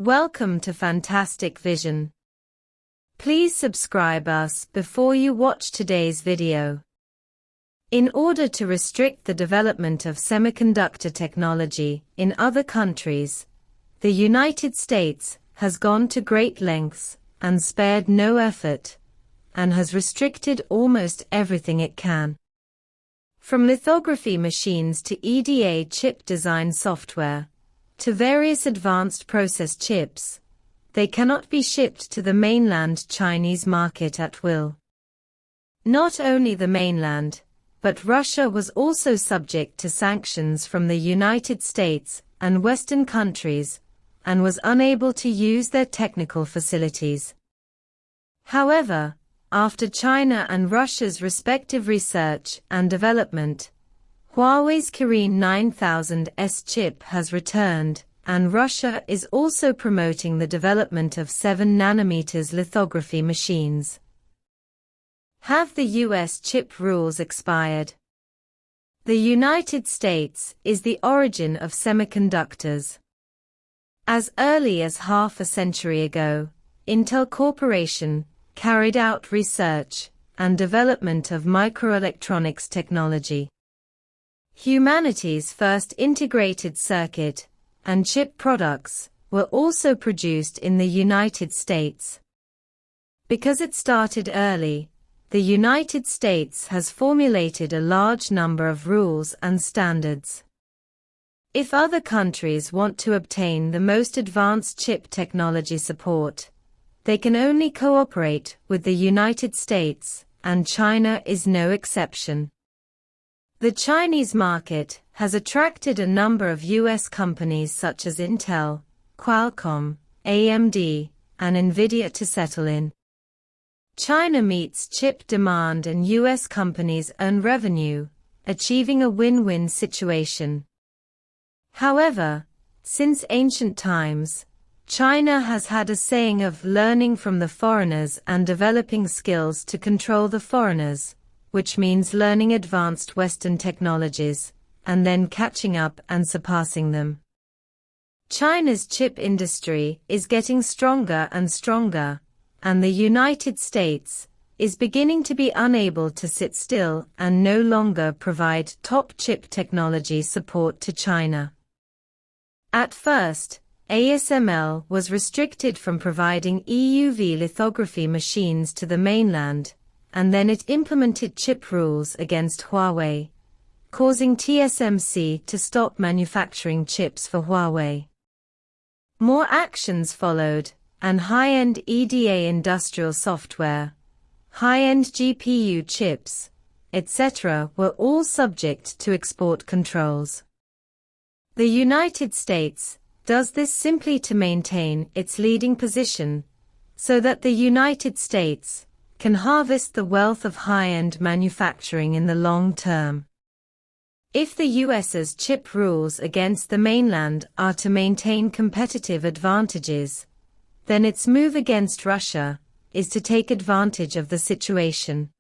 Welcome to Fantastic Vision. Please subscribe us before you watch today's video. In order to restrict the development of semiconductor technology in other countries, the United States has gone to great lengths and spared no effort, and has restricted almost everything it can. From lithography machines to EDA chip design software, to various advanced process chips, they cannot be shipped to the mainland Chinese market at will. Not only the mainland, but Russia was also subject to sanctions from the United States and Western countries, and was unable to use their technical facilities. However, after China and Russia's respective research and development, Huawei's Kirin 9000S chip has returned, and Russia is also promoting the development of 7 nanometers lithography machines. Have the US chip rules expired? The United States is the origin of semiconductors. As early as half a century ago, Intel Corporation carried out research and development of microelectronics technology. Humanity's first integrated circuit and chip products were also produced in the United States. Because it started early, the United States has formulated a large number of rules and standards. If other countries want to obtain the most advanced chip technology support, they can only cooperate with the United States, and China is no exception. The Chinese market has attracted a number of US companies such as Intel, Qualcomm, AMD, and Nvidia to settle in. China meets chip demand and US companies earn revenue, achieving a win-win situation. However, since ancient times, China has had a saying of learning from the foreigners and developing skills to control the foreigners, which means learning advanced Western technologies, and then catching up and surpassing them. China's chip industry is getting stronger and stronger, and the United States is beginning to be unable to sit still and no longer provide top chip technology support to China. At first, ASML was restricted from providing EUV lithography machines to the mainland, and then it implemented chip rules against Huawei, causing TSMC to stop manufacturing chips for Huawei. More actions followed, and high-end EDA industrial software, high-end GPU chips, etc. were all subject to export controls. The United States does this simply to maintain its leading position, so that the United States can harvest the wealth of high-end manufacturing in the long term. If the US's chip rules against the mainland are to maintain competitive advantages, then its move against Russia is to take advantage of the situation.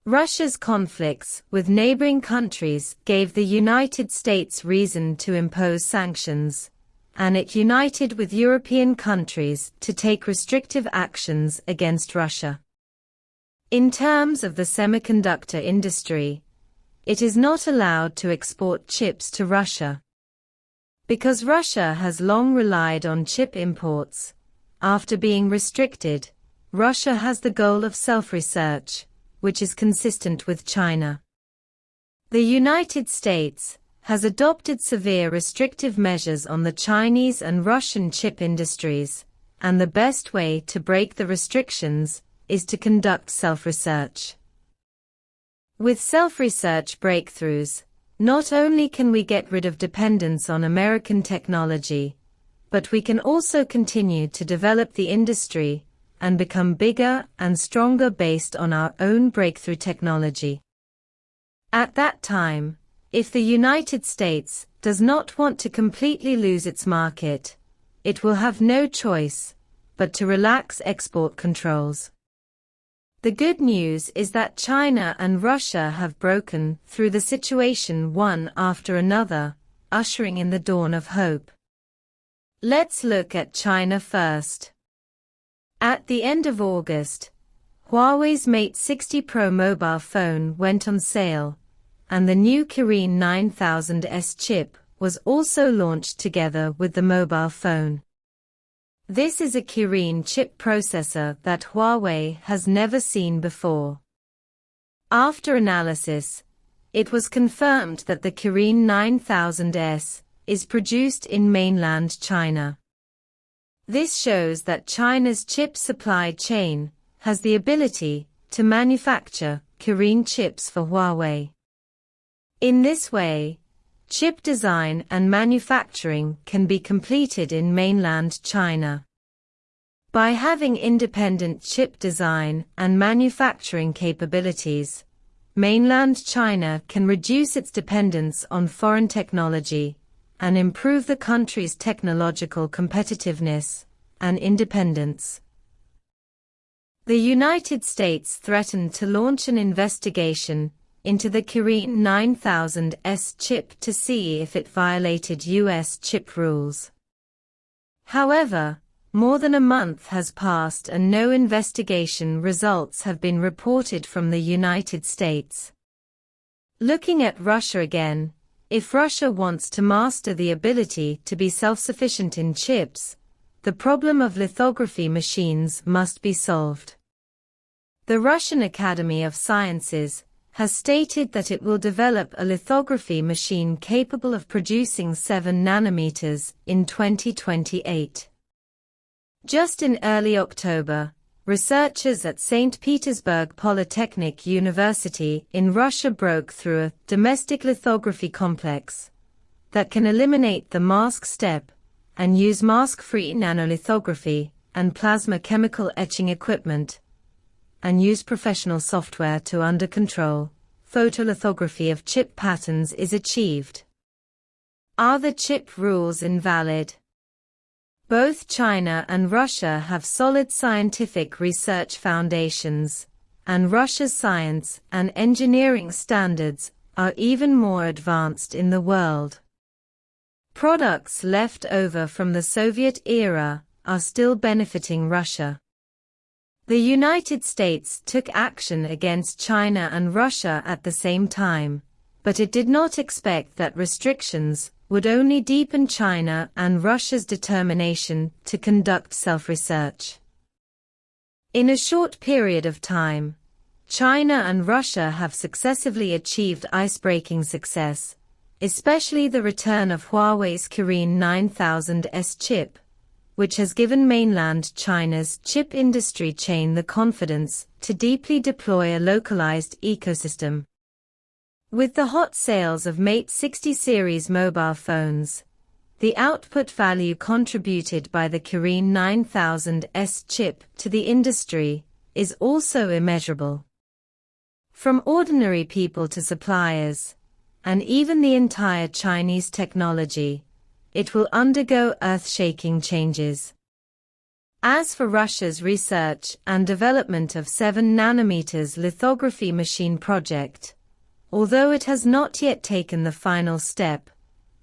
Russia's conflicts with neighboring countries gave the United States reason to impose sanctions, and it united with European countries to take restrictive actions against Russia. In terms of the semiconductor industry, it is not allowed to export chips to Russia. Because Russia has long relied on chip imports, after being restricted, Russia has the goal of self-research, which is consistent with China. The United States has adopted severe restrictive measures on the Chinese and Russian chip industries, and the best way to break the restrictions is to conduct self-research. With self-research breakthroughs, not only can we get rid of dependence on American technology, but we can also continue to develop the industry and become bigger and stronger based on our own breakthrough technology. At that time, if the United States does not want to completely lose its market, it will have no choice but to relax export controls. The good news is that China and Russia have broken through the situation one after another, ushering in the dawn of hope. Let's look at China first. At the end of August, Huawei's Mate 60 Pro mobile phone went on sale, and the new Kirin 9000S chip was also launched together with the mobile phone. This is a Kirin chip processor that Huawei has never seen before. After analysis, it was confirmed that the Kirin 9000S is produced in mainland China. This shows that China's chip supply chain has the ability to manufacture Kirin chips for Huawei. In this way, chip design and manufacturing can be completed in mainland China. By having independent chip design and manufacturing capabilities, mainland China can reduce its dependence on foreign technology and improve the country's technological competitiveness and independence. The United States threatened to launch an investigation into the Kirin 9000S chip to see if it violated U.S. chip rules. However, more than a month has passed and no investigation results have been reported from the United States. Looking at Russia again, if Russia wants to master the ability to be self-sufficient in chips, the problem of lithography machines must be solved. The Russian Academy of Sciences has stated that it will develop a lithography machine capable of producing 7 nanometers in 2028. Just in early October, researchers at St. Petersburg Polytechnic University in Russia broke through a domestic lithography complex that can eliminate the mask step and use mask-free nanolithography and plasma chemical etching equipment, and use professional software to under control. Photolithography of chip patterns is achieved. Are the chip rules invalid? Both China and Russia have solid scientific research foundations, and Russia's science and engineering standards are even more advanced in the world. Products left over from the Soviet era are still benefiting Russia. The United States took action against China and Russia at the same time, but it did not expect that restrictions would only deepen China and Russia's determination to conduct self-research. In a short period of time, China and Russia have successively achieved ice-breaking success, especially the return of Huawei's Kirin 9000S chip, which has given mainland China's chip industry chain the confidence to deeply deploy a localized ecosystem. With the hot sales of Mate 60 series mobile phones, the output value contributed by the Kirin 9000S chip to the industry is also immeasurable. From ordinary people to suppliers, and even the entire Chinese technology, it will undergo earth-shaking changes. As for Russia's research and development of 7 nanometers lithography machine project, although it has not yet taken the final step,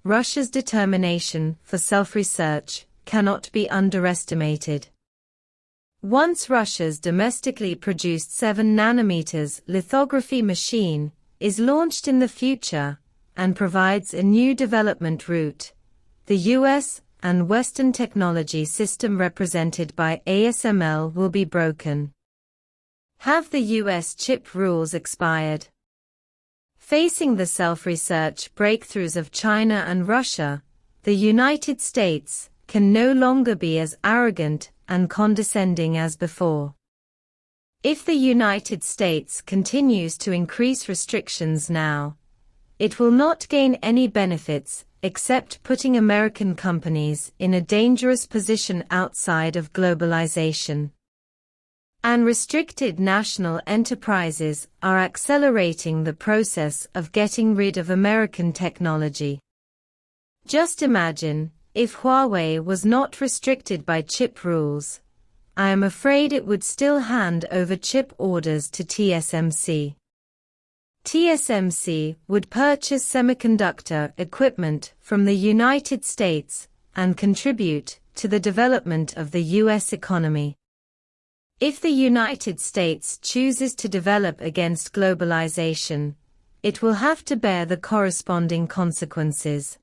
Russia's determination for self-research cannot be underestimated. Once Russia's domestically produced 7 nanometers lithography machine is launched in the future and provides a new development route, the US and Western technology system represented by ASML will be broken. Have the US chip rules expired? Facing the self-research breakthroughs of China and Russia, the United States can no longer be as arrogant and condescending as before. If the United States continues to increase restrictions now, it will not gain any benefits except putting American companies in a dangerous position outside of globalization. Unrestricted national enterprises are accelerating the process of getting rid of American technology. Just imagine, if Huawei was not restricted by chip rules, I am afraid it would still hand over chip orders to TSMC. TSMC would purchase semiconductor equipment from the United States and contribute to the development of the U.S. economy. If the United States chooses to develop against globalization, it will have to bear the corresponding consequences.